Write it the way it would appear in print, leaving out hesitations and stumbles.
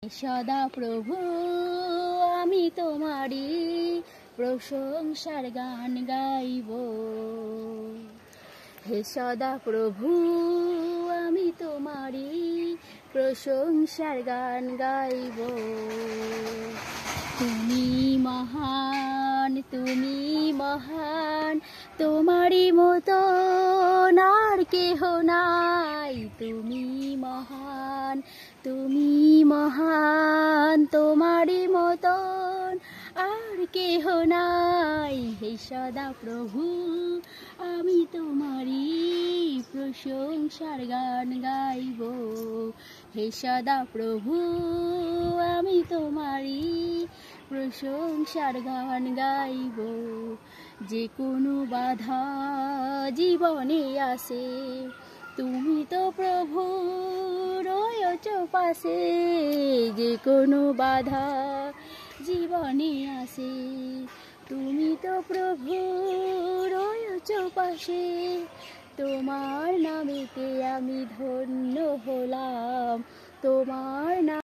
সদা প্রভু আমি তোমারি প্রশংসার গান গাইব। হে সদা প্রভু আমি তোমারি প্রশংসার গান গাইব। তুমি মহান, তুমি মহান, তোমারি মতো আর কেহ নাই। তুমি মহান, তুমি মহান, তোমারি মতন আর কেহ নাই। হে সদা প্রভু আমি তোমারি প্রশংসার গান গাইব। হে সদা প্রভু আমি তোমারি প্রশংসার গান গাইব। যে কোনো বাধা জীবনে আসে তুমি তো প্রভু রয়েছ পাশে। যে কোনো বাধা জীবনে আসে তুমি তো প্রভু রয়েছ পাশে। তোমার নামেতে আমি ধন্য হলাম, তোমার নাম